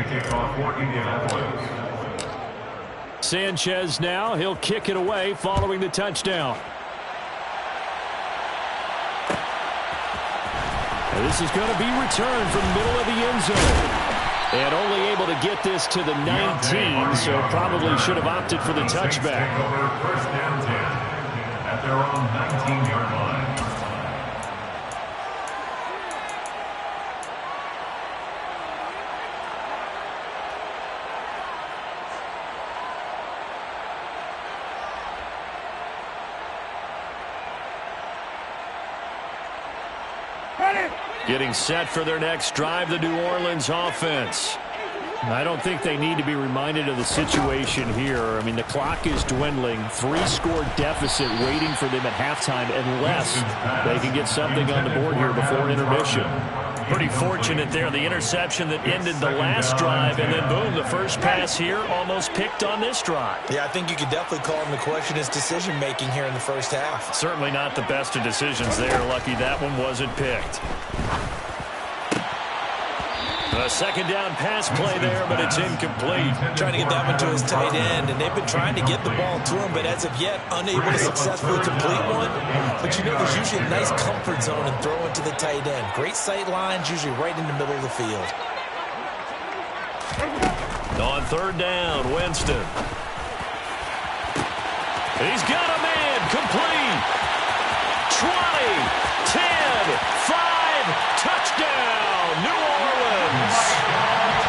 to kick off for Indianapolis. Sanchez now. He'll kick it away following the touchdown. And this is going to be returned from middle of the end zone. And only able to get this to the 19, so probably should have opted for the touchback. Take over first down 10 at their own 19-yard line. Getting set for their next drive, the New Orleans offense. I don't think they need to be reminded of the situation here. I mean, the clock is dwindling. 3-score deficit waiting for them at halftime unless they can get something on the board here before intermission. Pretty fortunate there. The interception that ended the last drive, and then boom, the first pass here almost picked on this drive. Yeah, I think you could definitely call him the question his decision-making here in the first half. Certainly not the best of decisions there. Lucky that one wasn't picked. A second down pass play there, but it's incomplete. Trying to get that one to his tight end, and they've been trying to get the ball to him, but as of yet, unable to successfully complete one. But you know, there's usually a nice comfort zone in throwing to the tight end. Great sight lines, usually right in the middle of the field. On third down, Winston. He's got a man, complete. 20, 10, 5, touchdown, New Orleans.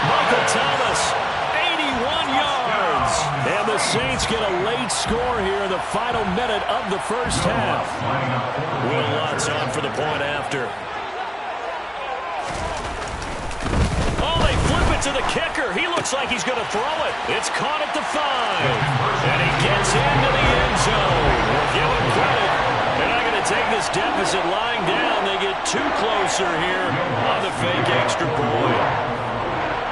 Michael Thomas, 81 yards. And the Saints get a late score here in the final minute of the first half. Will Lutz on for the point after. Oh, they flip it to the kicker. He looks like he's going to throw it. It's caught at the 5. And he gets into the end zone. We'll give him credit. They're not going to take this deficit lying down. They get too closer here on the fake extra point.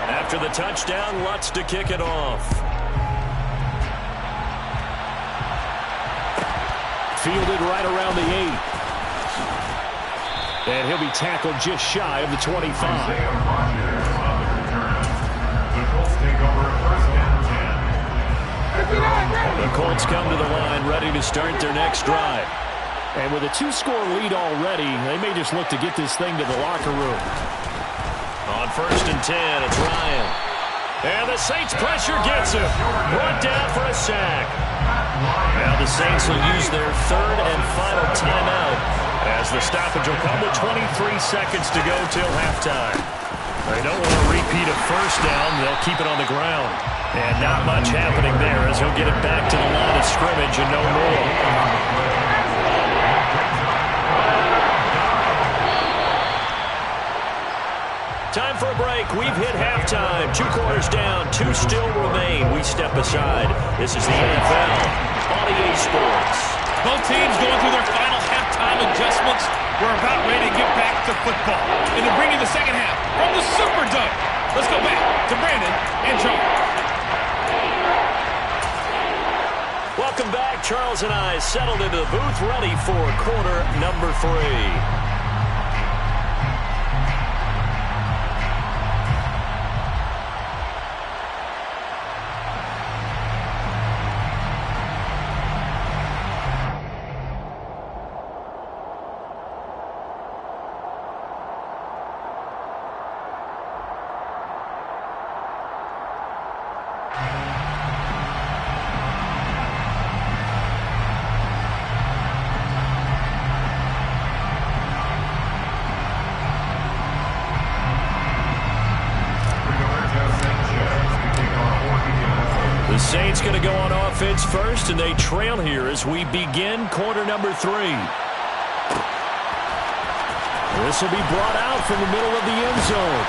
After the touchdown, Lutz to kick it off. Fielded right around the 8. And he'll be tackled just shy of the 25. The Colts come to the line ready to start their next drive. And with a 2-score lead already, they may just look to get this thing to the locker room. On first and 10, it's Ryan. And the Saints pressure gets him. Brought down for a sack. Now the Saints will use their third and final timeout as the stoppage will come with 23 seconds to go till halftime. They don't want to repeat a first down. They'll keep it on the ground. And not much happening there as he'll get it back to the line of scrimmage and no more. Time for a break. We've hit halftime. 2 quarters down. 2 still remain. We step aside. This is the NFL on EA Sports. Both teams going through their final halftime adjustments. We're about ready to get back to football. And to bring you the second half from the Superdome. Let's go back to Brandon and John. Welcome back. Charles and I settled into the booth ready for quarter number 3. Saints going to go on offense first, and they trail here as we begin quarter number 3. This will be brought out from the middle of the end zone.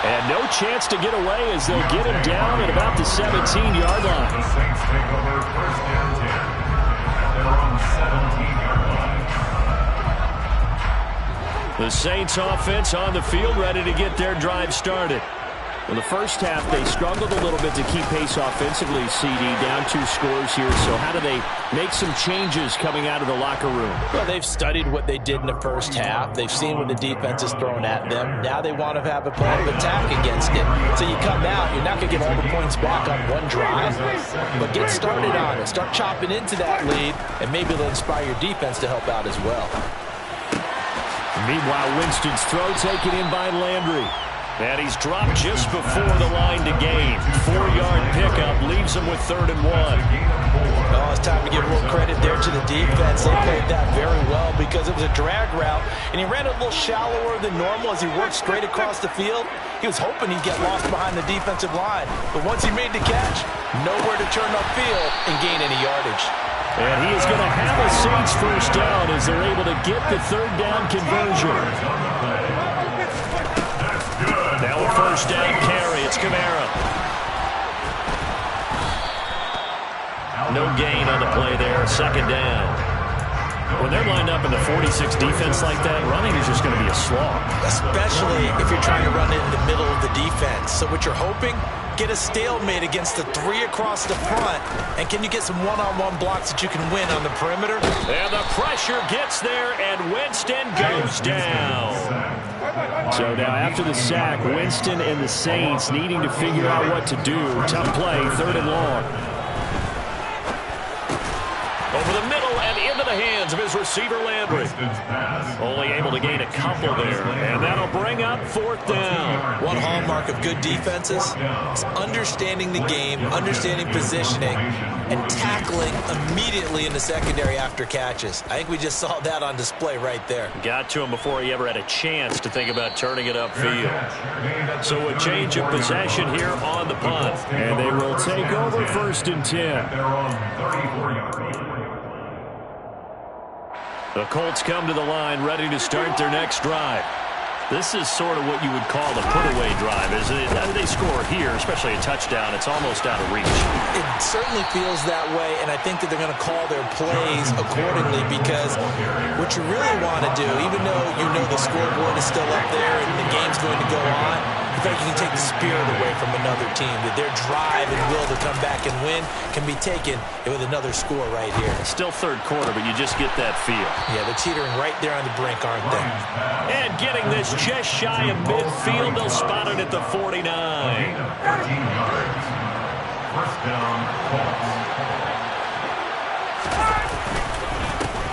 And no chance to get away as they'll get him down at about the 17-yard line. The Saints take over first down 10 at their own 17-yard line. The Saints offense on the field ready to get their drive started. In the first half, they struggled a little bit to keep pace offensively, CD, down 2 scores here. So how do they make some changes coming out of the locker room? Well, they've studied what they did in the first half. They've seen what the defense is throwing at them. Now they want to have a plan of attack against it. So you come get all the points back on one drive, but get started on it. Start chopping into that lead, and maybe it'll inspire your defense to help out as well. Meanwhile, Winston's throw taken in by Landry. And he's dropped just before the line to gain. 4-yard pickup leaves him with 3rd and 1. Oh, it's time to give a little credit there to the defense. They played that very well because it was a drag route, and he ran a little shallower than normal as he worked straight across the field. He was hoping he'd get lost behind the defensive line, but once he made the catch, nowhere to turn upfield and gain any yardage. And he is going to have a Saints first down as they're able to get the 3rd down conversion. Now a first down carry. It's Kamara. No gain on the play there. 2nd down. When they're lined up in the 46 defense like that, running is just going to be a slog. Especially if you're trying to run it in the middle of the defense. So what you're hoping, get a stalemate against the 3 across the front. And can you get some one-on-one blocks that you can win on the perimeter? And the pressure gets there, and Winston goes down. So now after the sack, Winston and the Saints needing to figure out what to do. Tough play, 3rd and long. Over the middle and into the hands of his receiver, Landry. Only able to gain a couple there, and that'll bring up 4th down. One hallmark of good defenses is understanding the game, understanding positioning, and tackling immediately in the secondary after catches. I think we just saw that on display right there. Got to him before he ever had a chance to think about turning it upfield. So a change of possession here on the punt. And they will take over 1st and 10. They're on 34-yard line. The Colts come to the line ready to start their next drive. This is sort of what you would call the put-away drive, isn't it? They score here, especially a touchdown. It's almost out of reach. It certainly feels that way, and I think that they're going to call their plays accordingly because what you really want to do, even though you know the scoreboard is still up there and the game's going to go on, I think you can take the spirit away from another team, that their drive and will to come back and win can be taken with another score right here. It's still 3rd quarter, but you just get that feel. Yeah, they're teetering right there on the brink, aren't they? And getting this just shy of midfield, they'll spot it at the 49. 13 yards. First down, Colts.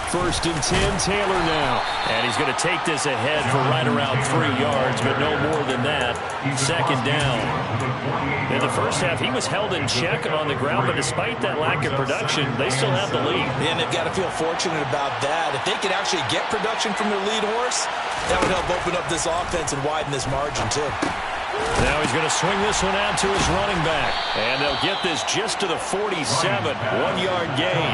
1st and 10, Taylor now. And he's going to take this ahead for right around 3 yards, but no more than that. 2nd down. In the first half, he was held in check on the ground, but despite that lack of production, they still have the lead. And they've got to feel fortunate about that. If they could actually get production from their lead horse, that would help open up this offense and widen this margin, too. Now he's going to swing this one out to his running back. And they'll get this just to the 47. 1-yard gain.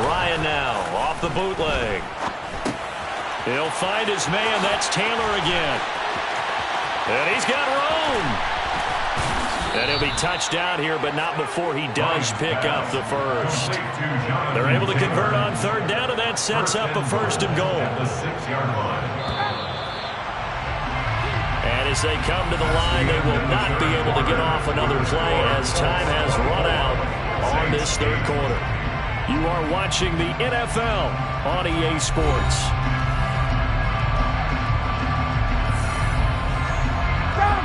Ryan now off the bootleg. He'll find his man. That's Taylor again. And he's got room. And he'll be touched down here, but not before he does pick up the first. They're able to convert on 3rd down, and that sets up a 1st and goal. And as they come to the line, they will not be able to get off another play as time has run out on this 3rd quarter. You are watching the NFL on EA Sports.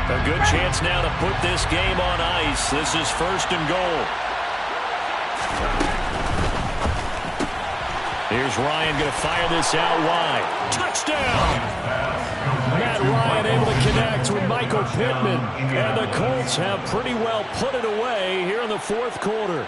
A good chance now to put this game on ice. This is 1st and goal. Here's Ryan going to fire this out wide. Touchdown! Matt Ryan able to connect with Michael Pittman. And the Colts have pretty well put it away here in the 4th quarter.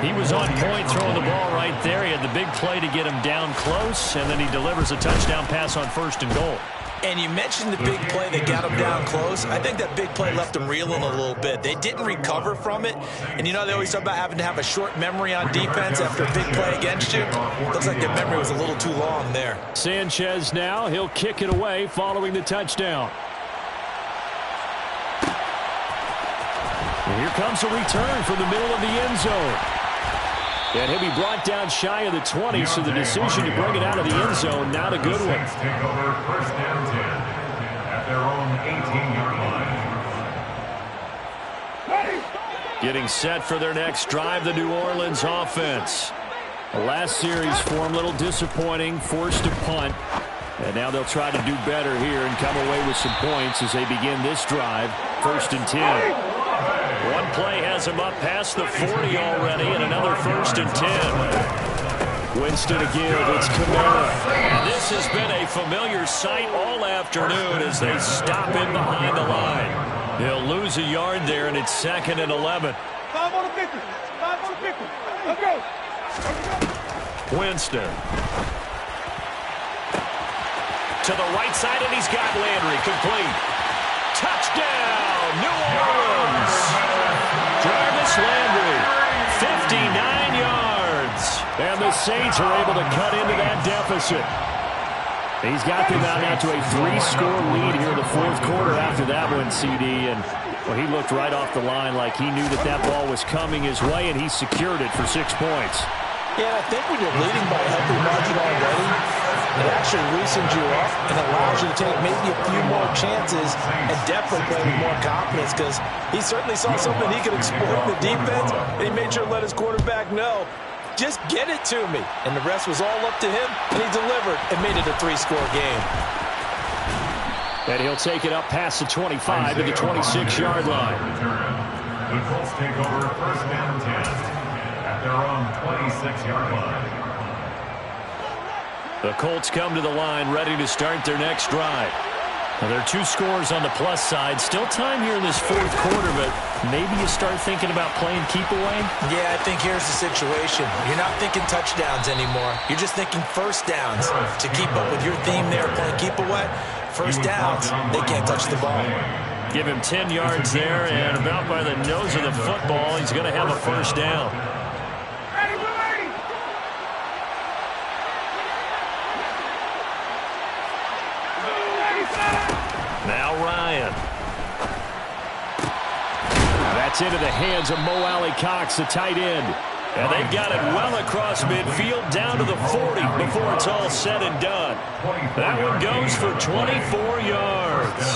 He was on point throwing the ball right there. He had the big play to get him down close, and then he delivers a touchdown pass on 1st and goal. And you mentioned the big play that got him down close. I think that big play left him reeling a little bit. They didn't recover from it. And you know they always talk about having to have a short memory on defense after a big play against you. Looks like their memory was a little too long there. Sanchez now. He'll kick it away following the touchdown. And here comes a return from the middle of the end zone. And he'll be brought down shy of the 20, so the decision to bring it out of the end zone, not a good one. Take over 1st and 10 at their own 18-yard line. Getting set for their next drive, the New Orleans offense. The last series for him, a little disappointing, forced to punt. And now they'll try to do better here and come away with some points as they begin this drive. 1st and 10. One play has him up past the 40 already, and another 1st and 10. Winston again, it's Kamara. And this has been a familiar sight all afternoon as they stop him behind the line. He'll lose a yard there, and it's 2nd and 11. 5 on the 50. 5 on the 50. Let's go. Winston. To the right side, and he's got Landry. Complete. Touchdown, New Orleans. Jarvis Landry, 59 yards. And the Saints are able to cut into that deficit. He's got them now to a 3-score lead here in the 4th quarter after that one, CD. And well, he looked right off the line like he knew that ball was coming his way, and he secured it for 6 points. Yeah, I think when you're leading by a healthy margin already, it actually loosens you up and allows you to take maybe a few more chances and definitely play with more confidence, because he certainly saw something he could exploit in the defense, and he made sure to let his quarterback know, just get it to me. And the rest was all up to him, and he delivered and made it a 3-score game. And he'll take it up past the 25 to the 26-yard line. The Colts take over 1st and 10 at their own 26-yard line. The Colts come to the line ready to start their next drive. Now, there are 2 scores on the plus side. Still time here in this 4th quarter, but maybe you start thinking about playing keep away? Yeah, I think here's the situation. You're not thinking touchdowns anymore. You're just thinking 1st downs. To keep up with your theme there, playing keep away, 1st downs, they can't touch the ball. Give him 10 yards there, and about by the nose of the football, he's going to have a 1st down. Now Ryan. That's into the hands of Mo Alley-Cox, the tight end. And they've got it well across midfield down to the 40 before it's all said and done. That one goes for 24 yards.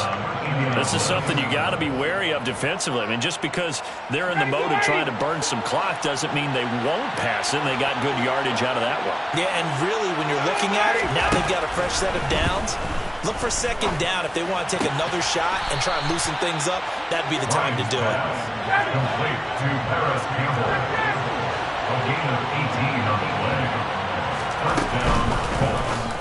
This is something you got to be wary of defensively. I mean, just because they're in the mode of trying to burn some clock doesn't mean they won't pass it. They got good yardage out of that one. Yeah, and really, when you're looking at it, now they've got a fresh set of downs. Look for 2nd down if they want to take another shot and try and loosen things up. That'd be the time to do it. Complete to Paris Campbell. A gain of 18 on the play. 1st down, Colts.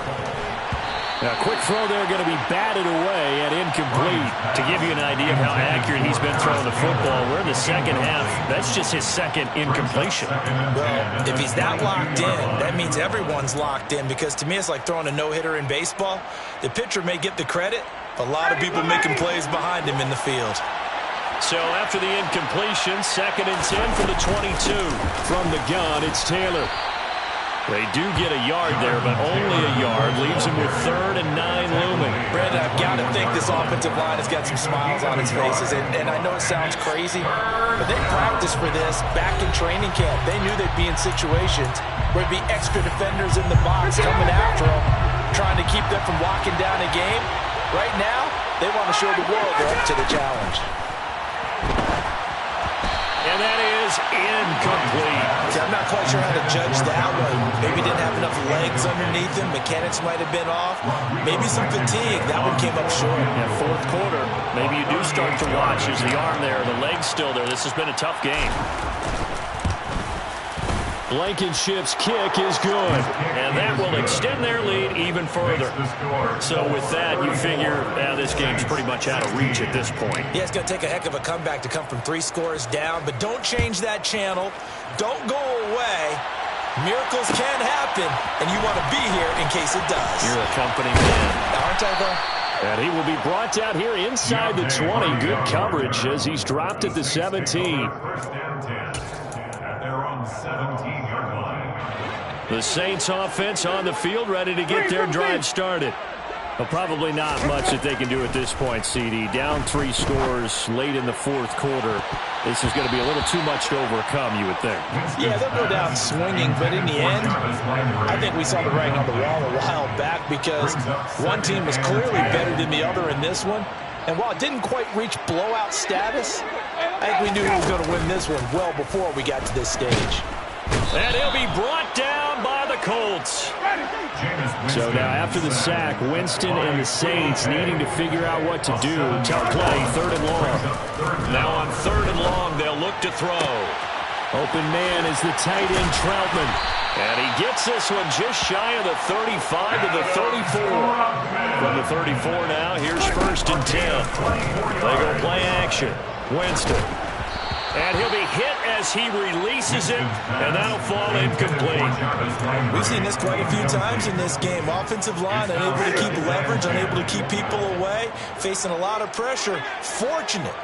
Now, quick throw there going to be batted away and incomplete. To give you an idea of how accurate he's been throwing the football, we're in the 2nd half. That's just his 2nd incompletion. Well, if he's that locked in, that means everyone's locked in, because to me it's like throwing a no-hitter in baseball. The pitcher may get the credit, but a lot of people making plays behind him in the field. So after the incompletion, 2nd and 10 for the 22. From the gun, it's Taylor. They do get a yard there, but only a yard. Leaves him with 3rd and 9 looming. Brandon, I've got to think this offensive line has got some smiles on its faces. And I know it sounds crazy, but they practiced for this back in training camp. They knew they'd be in situations where there'd be extra defenders in the box coming after them, trying to keep them from locking down a game. Right now, they want to show the world they're up to the challenge. And that is incomplete. See, I'm not quite sure how to judge that one. Maybe didn't have enough legs underneath him. Mechanics might have been off. Maybe some fatigue. That one came up short. Yeah, 4th quarter, maybe you do start to watch. Is the arm there, the leg's still there. This has been a tough game. Blankenship's kick is good, and that will extend their lead even further. So with that, you figure this game's pretty much out of reach at this point. Yeah, it's going to take a heck of a comeback to come from 3 scores down, but don't change that channel. Don't go away. Miracles can happen, and you want to be here in case it does. You're a company man. Aren't I, though? And he will be brought down here inside the 20. Good coverage as he's dropped at the 17. 1st and 10 at their own 17-yard line. The Saints offense on the field, ready to get their drive started. Well, probably not much that they can do at this point, CD. Down 3 scores late in the 4th quarter. This is going to be a little too much to overcome, you would think. Yeah, they'll go down swinging, but in the end, I think we saw the writing on the wall a while back, because one team was clearly better than the other in this one. And while it didn't quite reach blowout status, I think we knew who was going to win this one well before we got to this stage. And he'll be brought down Colts. Jameis So now after the sack, Winston and the Saints needing to figure out what to do. Tough play, 3rd and long. Now on 3rd and long, they'll look to throw. Open man is the tight end Troutman. And he gets this one just shy of the 35 to the 34. From the 34 now, here's 1st and 10. They go play action. Winston. And he'll be hit as he releases it, and that'll fall incomplete. We've seen this quite a few times in this game. Offensive line unable to keep leverage, unable to keep people away, facing a lot of pressure. Fortunate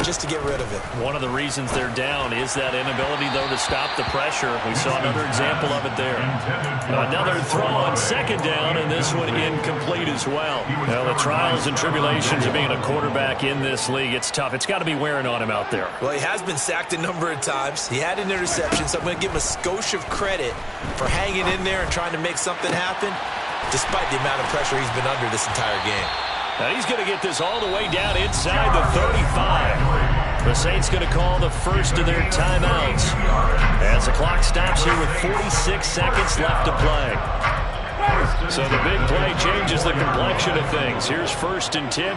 just to get rid of it. One of the reasons they're down is that inability, though, to stop the pressure. We saw another example of it there. Another throw on 2nd down, and this one incomplete as well. Well, the trials and tribulations of being a quarterback in this league, it's tough. It's got to be wearing on him out there. Well, he has been sacked a number of times. He had an interception, so I'm going to give him a skosh of credit for hanging in there and trying to make something happen, despite the amount of pressure he's been under this entire game. Now he's going to get this all the way down inside the 35. The Saints going to call the first of their timeouts as the clock stops here with 46 seconds left to play. So the big play changes the complexion of things. Here's 1st and 10.